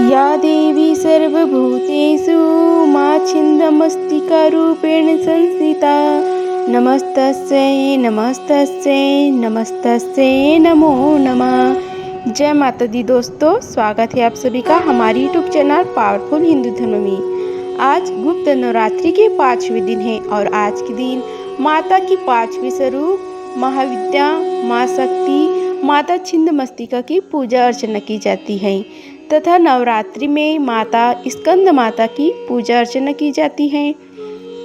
या देवी सर्वभूतेषु मा छिन्दमस्तिकारूपेण संस्थिता नमस्तस्यै नमस्तस्यै नमस्तस्यै नमो नमः। जय माता दी दोस्तों, स्वागत है आप सभी का हमारी यूट्यूब चैनल पावरफुल हिंदू धर्म में। आज गुप्त नवरात्रि के 5वें दिन है और आज के दिन माता की 5वें स्वरूप महाविद्या माँ शक्ति माता छिन्नमस्तिका की पूजा अर्चना की जाती है तथा नवरात्रि में माता स्कंद माता की पूजा अर्चना की जाती है।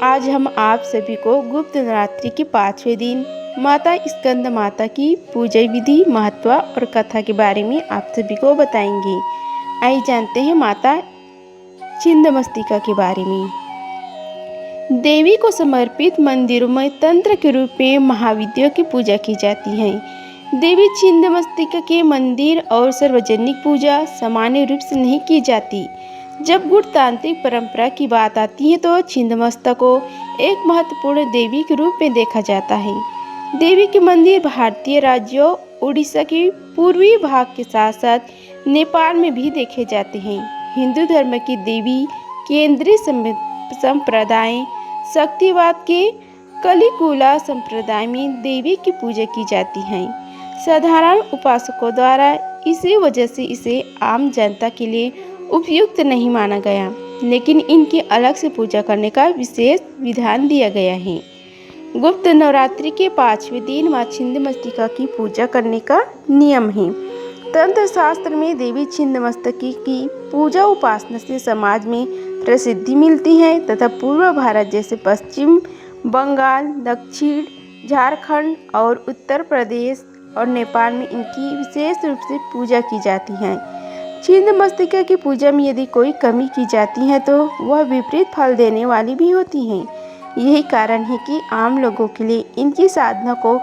आज हम आप सभी को गुप्त नवरात्रि के 5वें दिन माता स्कंद माता की पूजा विधि, महत्व और कथा के बारे में आप सभी को बताएंगे। आइए जानते हैं माता छिन्नमस्तिका के बारे में। देवी को समर्पित मंदिरों में तंत्र के रूप में महाविद्या की पूजा की जाती है। देवी छिन्नमस्तिका के मंदिर और सार्वजनिक पूजा सामान्य रूप से नहीं की जाती। जब गुणतांत्रिक परंपरा की बात आती है तो छिन्नमस्तिका को एक महत्वपूर्ण देवी के रूप में देखा जाता है। देवी के मंदिर भारतीय राज्यों उड़ीसा के पूर्वी भाग के साथ साथ नेपाल में भी देखे जाते हैं। हिंदू धर्म की देवी केंद्रीय संप्रदाय शक्तिवाद के कलिकुला संप्रदाय में देवी की पूजा की जाती है। साधारण उपासकों द्वारा इसी वजह से इसे आम जनता के लिए उपयुक्त नहीं माना गया, लेकिन इनकी अलग से पूजा करने का विशेष विधान दिया गया है। गुप्त नवरात्रि के 5वें दिन माँ छिन्नमस्तिका की पूजा करने का नियम है। तंत्र शास्त्र में देवी छिन्नमस्तिका की पूजा उपासना से समाज में प्रसिद्धि मिलती है तथा पूर्व भारत जैसे पश्चिम बंगाल, दक्षिण झारखंड और उत्तर प्रदेश और नेपाल में इनकी विशेष रूप से पूजा की जाती है। छिन्नमस्तिका की पूजा में यदि कोई कमी की जाती है तो वह विपरीत फल देने वाली भी होती है। यही कारण है कि आम लोगों के लिए इनकी साधना को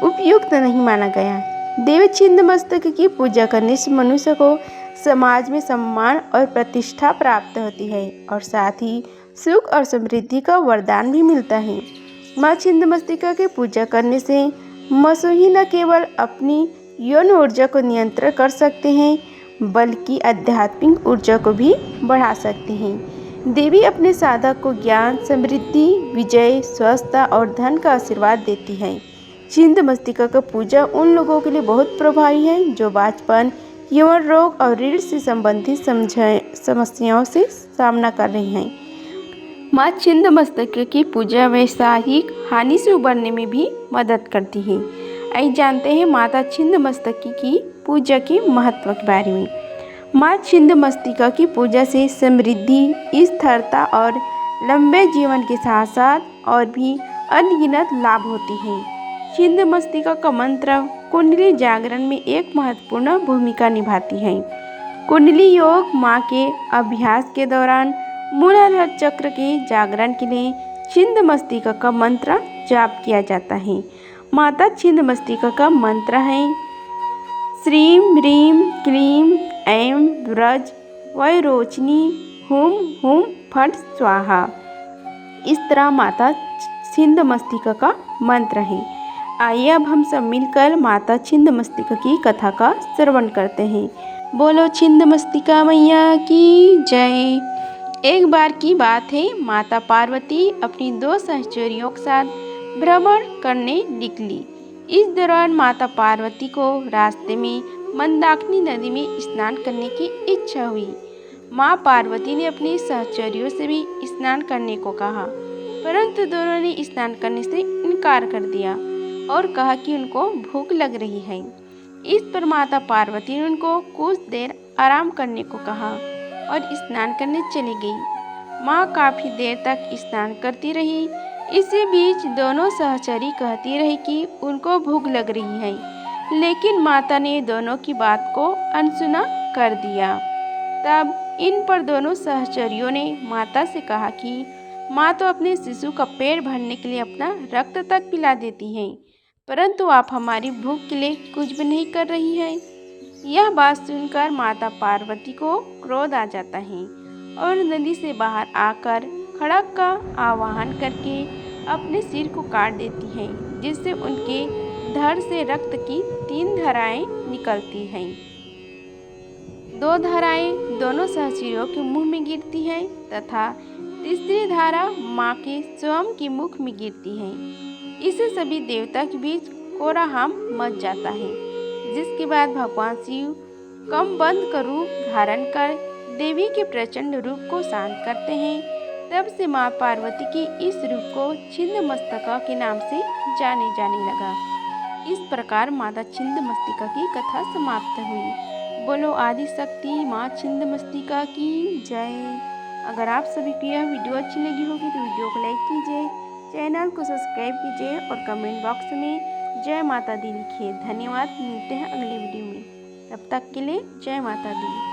उपयुक्त नहीं माना गया। देवी छिन्नमस्तिका की पूजा करने से मनुष्य को समाज में सम्मान और प्रतिष्ठा प्राप्त होती है और साथ ही सुख और समृद्धि का वरदान भी मिलता है। माँ छिन्नमस्तिका की पूजा करने से मनुष्य न केवल अपनी यौन ऊर्जा को नियंत्रण कर सकते हैं बल्कि आध्यात्मिक ऊर्जा को भी बढ़ा सकते हैं। देवी अपने साधक को ज्ञान, समृद्धि, विजय, स्वस्थता और धन का आशीर्वाद देती है। छिन्नमस्तिका का पूजा उन लोगों के लिए बहुत प्रभावी है जो बचपन, यौन रोग और रीढ़ से संबंधित समस्याओं से सामना कर रहे हैं। माँ छिन्नमस्तिका की पूजा वैवाहिक हानि से उबरने में भी मदद करती है। आइए जानते हैं माता छिन्नमस्तिका की पूजा के महत्व के बारे में। माँ छिन्नमस्तिका की पूजा से समृद्धि, स्थिरता और लंबे जीवन के साथ साथ और भी अनगिनत लाभ होते हैं। छिन्नमस्तिका का मंत्र कुंडली जागरण में एक महत्वपूर्ण भूमिका निभाती है। कुंडली योग माँ के अभ्यास के दौरान मूलाधार चक्र के जागरण के लिए छिन्नमस्तिका का मंत्र जाप किया जाता है। माता छिन्नमस्तिका का मंत्र है श्रीं ह्रीं क्लीं ऐं व्रज वैरोचनी हुम हुम फट स्वाहा। इस तरह माता छिन्नमस्तिका का मंत्र है। आइए अब हम सब मिलकर माता छिन्नमस्तिका की कथा का श्रवण करते हैं। बोलो छिन्नमस्तिका मैया की जय। एक बार की बात है, माता पार्वती अपनी 2 सहचरियों के साथ भ्रमण करने निकली। इस दौरान माता पार्वती को रास्ते में मंदाकिनी नदी में स्नान करने की इच्छा हुई। माँ पार्वती ने अपने सहचरियों से भी स्नान करने को कहा, परंतु दोनों ने स्नान करने से इनकार कर दिया और कहा कि उनको भूख लग रही है। इस पर माता पार्वती ने उनको कुछ देर आराम करने को कहा और स्नान करने चली गई। माँ काफ़ी देर तक स्नान करती रही। इसी बीच दोनों सहचरी कहती रही कि उनको भूख लग रही है, लेकिन माता ने दोनों की बात को अनसुना कर दिया। तब इन पर दोनों सहचरियों ने माता से कहा कि माँ तो अपने शिशु का पेट भरने के लिए अपना रक्त तक पिला देती हैं, परंतु आप हमारी भूख के लिए कुछ भी नहीं कर रही हैं। यह बात सुनकर माता पार्वती को क्रोध आ जाता है और नदी से बाहर आकर खड़ग का आवाहन करके अपने सिर को काट देती हैं, जिससे उनके धड़ से रक्त की 3 धाराएं निकलती हैं। दो धाराएं दोनों सहचरियों के मुंह में गिरती हैं तथा तीसरी धारा माँ के स्वयं के मुख में गिरती है। इससे सभी देवता के बीच कोलाहल मच जाता है, जिसके बाद भगवान शिव कम बंद का रूप धारण कर देवी के प्रचंड रूप को शांत करते हैं। तब से माँ पार्वती के इस रूप को छिन्नमस्तिका के नाम से जाने लगा। इस प्रकार माता छिन्नमस्तिका की कथा समाप्त हुई। बोलो आदि शक्ति माँ छिन्नमस्तिका की जय। अगर आप सभी को यह वीडियो अच्छी लगी होगी तो वीडियो को लाइक कीजिए, चैनल को सब्सक्राइब कीजिए और कमेंट बॉक्स में जय माता दी लिखिए। धन्यवाद। मिलते हैं अगली वीडियो में, तब तक के लिए जय माता दी।